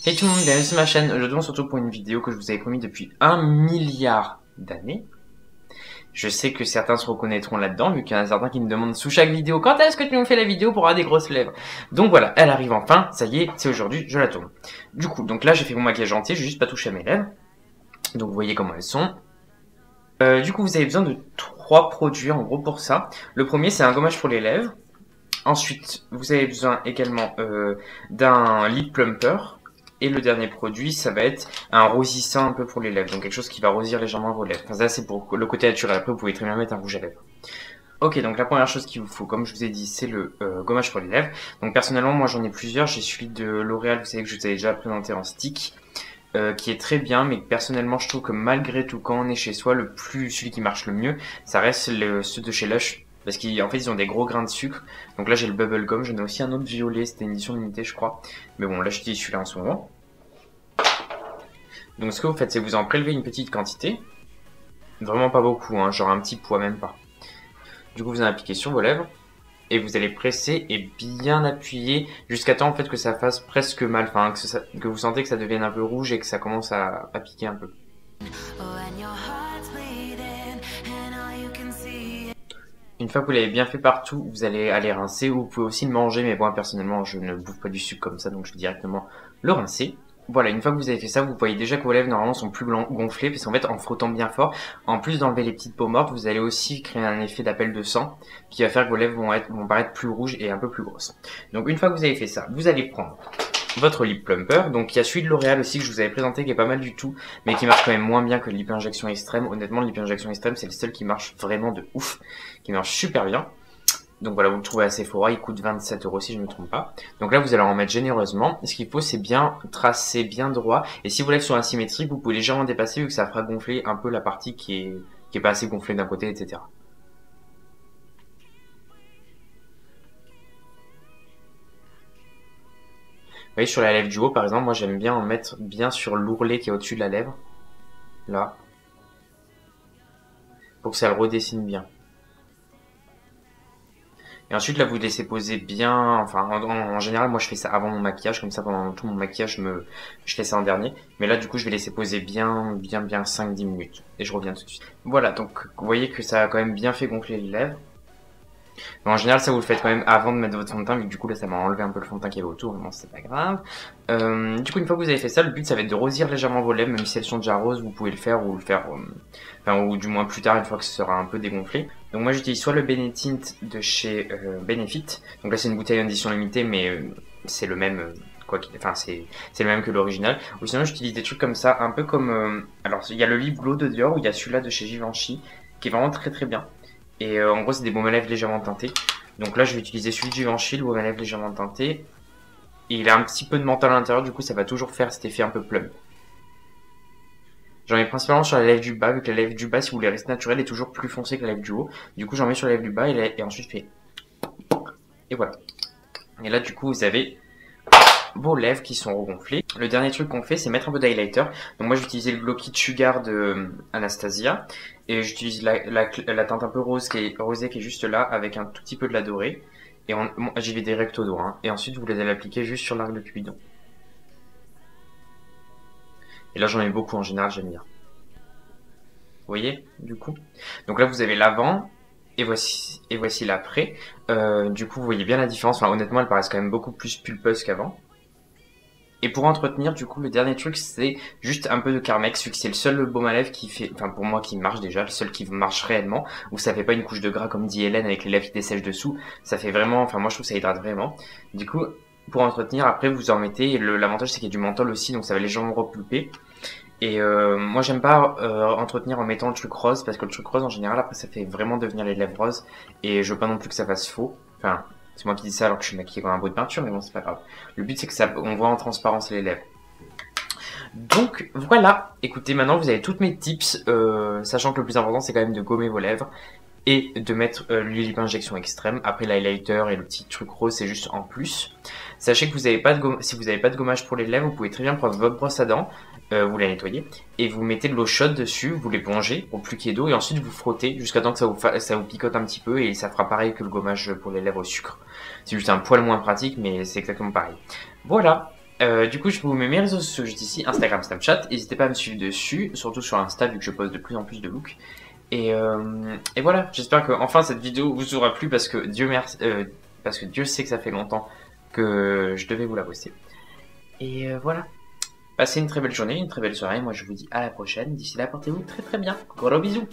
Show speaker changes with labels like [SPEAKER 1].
[SPEAKER 1] Hey tout le monde, bienvenue sur ma chaîne. Aujourd'hui on se retrouve pour une vidéo que je vous avais promis depuis 1 milliard d'années. Je sais que certains se reconnaîtront là-dedans, vu qu'il y en a certains qui me demandent sous chaque vidéo quand est-ce que tu nous fais la vidéo pour avoir des grosses lèvres. Donc voilà, elle arrive enfin, ça y est, c'est aujourd'hui, je la tourne. Du coup, donc là j'ai fait mon maquillage entier, j'ai juste pas touché à mes lèvres. Donc vous voyez comment elles sont. Du coup vous avez besoin de 3 produits en gros pour ça. Le premier c'est un gommage pour les lèvres. Ensuite vous avez besoin également d'un lip plumper. Et le dernier produit, ça va être un rosissant un peu pour les lèvres. Donc quelque chose qui va rosir légèrement vos lèvres. Enfin ça c'est pour le côté naturel. Après vous pouvez très bien mettre un rouge à lèvres. Ok, donc la première chose qu'il vous faut, comme je vous ai dit, c'est le gommage pour les lèvres. Donc personnellement, moi j'en ai plusieurs. J'ai celui de L'Oréal, vous savez que je vous avais déjà présenté en stick. Qui est très bien, mais personnellement je trouve que malgré tout, quand on est chez soi, celui qui marche le mieux, ça reste ceux de chez Lush. Parce qu'en fait ils ont des gros grains de sucre. Donc là j'ai le bubble gum, j'en ai aussi un autre violet, c'était une édition limitée je crois. Mais bon là j'utilise celui-là en ce moment. Donc ce que vous faites c'est que vous en prélevez une petite quantité. Vraiment pas beaucoup, hein, genre un petit poids même pas. Du coup vous en appliquez sur vos lèvres. Et vous allez presser et bien appuyer jusqu'à temps en fait que ça fasse presque mal. Enfin que vous sentez que ça devienne un peu rouge et que ça commence à piquer un peu. Une fois que vous l'avez bien fait partout, vous allez aller rincer, ou vous pouvez aussi le manger, mais moi personnellement je ne bouffe pas du sucre comme ça, donc je vais directement le rincer. Voilà, une fois que vous avez fait ça, vous voyez déjà que vos lèvres normalement sont plus gonflées, parce qu'en fait en frottant bien fort, en plus d'enlever les petites peaux mortes, vous allez aussi créer un effet d'appel de sang, qui va faire que vos lèvres vont paraître plus rouges et un peu plus grosses. Donc une fois que vous avez fait ça, vous allez prendre votre lip plumper. Donc il y a celui de L'Oréal aussi que je vous avais présenté qui est pas mal du tout, mais qui marche quand même moins bien que le lip injection extrême. Honnêtement, le lip injection extrême c'est le seul qui marche vraiment de ouf, qui marche super bien. Donc voilà, vous le trouvez à Sephora, il coûte 27 € si je ne me trompe pas. Donc là vous allez en mettre généreusement. Ce qu'il faut c'est bien tracer bien droit, et si vos lèvres sont asymétriques, vous pouvez légèrement dépasser vu que ça fera gonfler un peu la partie qui est pas assez gonflée d'un côté, etc. Vous voyez, sur la lèvre du haut, par exemple, moi j'aime bien en mettre bien sur l'ourlet qui est au-dessus de la lèvre. Là. Pour que ça le redessine bien. Et ensuite, là, vous laissez poser bien... Enfin, en général, moi je fais ça avant mon maquillage. Comme ça, pendant tout mon maquillage, je fais ça en dernier. Mais là, du coup, je vais laisser poser bien 5-10 minutes. Et je reviens tout de suite. Voilà, donc vous voyez que ça a quand même bien fait gonfler les lèvres. Donc, en général, ça vous le faites quand même avant de mettre votre fond de teint, mais du coup là ça m'a enlevé un peu le fond de teint qu'il y avait autour, mais bon c'est pas grave. Du coup une fois que vous avez fait ça, le but ça va être de rosir légèrement vos lèvres, même si elles sont déjà roses, vous pouvez le faire ou le faire, enfin ou du moins plus tard une fois que ce sera un peu dégonflé. Donc moi j'utilise soit le Benetint de chez Benefit, donc là c'est une bouteille en édition limitée, mais c'est le même. Enfin c'est le même que l'original. Ou sinon j'utilise des trucs comme ça, un peu comme... alors il y a le Lip Glow de Dior, ou il y a celui-là de chez Givenchy, qui est vraiment très très bien. Et en gros c'est des baumes à lèvres légèrement teintés. Donc là je vais utiliser celui de Givenchy, le baume à lèvres légèrement teinté. Et il a un petit peu de menthol à l'intérieur, du coup ça va toujours faire cet effet un peu plum. J'en mets principalement sur la lèvre du bas, vu que la lèvre du bas, si vous voulez rester naturel, est toujours plus foncée que la lèvre du haut. Du coup j'en mets sur la lèvre du bas et ensuite je fais... Et voilà. Et là du coup vous avez vos lèvres qui sont regonflées. Le dernier truc qu'on fait c'est mettre un peu d'highlighter. Donc moi j'ai utilisé le Glow Kit Sugar de Anastasia. Et j'utilise la teinte un peu rosée qui est juste là, avec un tout petit peu de la dorée. Et j'y vais direct au doigt. Hein. Et ensuite, vous les allez appliquer juste sur l'arc de Cupidon. Et là, j'en ai beaucoup en général, j'aime bien. Vous voyez, du coup. Donc là, vous avez l'avant. Et voici l'après. Du coup, vous voyez bien la différence. Enfin, honnêtement, elles paraissent quand même beaucoup plus pulpeuses qu'avant. Et pour entretenir, du coup, le dernier truc, c'est juste un peu de Carmex, vu que c'est le seul baume à lèvres qui fait, enfin, pour moi, qui marche déjà, le seul qui marche réellement, où ça fait pas une couche de gras, comme dit Hélène, avec les lèvres qui dessèchent dessous. Ça fait vraiment, enfin, moi, je trouve que ça hydrate vraiment. Du coup, pour entretenir, après, vous en mettez, et l'avantage, c'est qu'il y a du menthol aussi, donc ça va légèrement repulper. Et moi, j'aime pas entretenir en mettant le truc rose, parce que le truc rose, en général, après, ça fait vraiment devenir les lèvres roses, et je veux pas non plus que ça fasse faux. Enfin, c'est moi qui dis ça alors que je suis maquillée comme un bout de peinture, mais bon, c'est pas grave. Le but, c'est que on voit en transparence les lèvres. Donc, voilà. Écoutez, maintenant, vous avez toutes mes tips, sachant que le plus important, c'est quand même de gommer vos lèvres et de mettre le lip injection extrême. Après, l'highlighter et le petit truc rose, c'est juste en plus. Sachez que vous avez pas de si vous n'avez pas de gommage pour les lèvres, vous pouvez très bien prendre votre brosse à dents, vous la nettoyez, et vous mettez de l'eau chaude dessus, vous l'épongez au plus qu'il y ait d'eau, et ensuite vous frottez jusqu'à temps que ça vous picote un petit peu, et ça fera pareil que le gommage pour les lèvres au sucre. C'est juste un poil moins pratique, mais c'est exactement pareil. Voilà. Du coup, je vous mets mes réseaux sociaux juste ici, Instagram, Snapchat. N'hésitez pas à me suivre dessus, surtout sur Insta, vu que je poste de plus en plus de looks. Et voilà, j'espère que enfin cette vidéo vous aura plu parce que Dieu merci, parce que Dieu sait que ça fait longtemps que je devais vous la poster. Et voilà, passez une très belle journée, une très belle soirée. Moi, je vous dis à la prochaine. D'ici là, portez-vous très très bien. Gros bisous.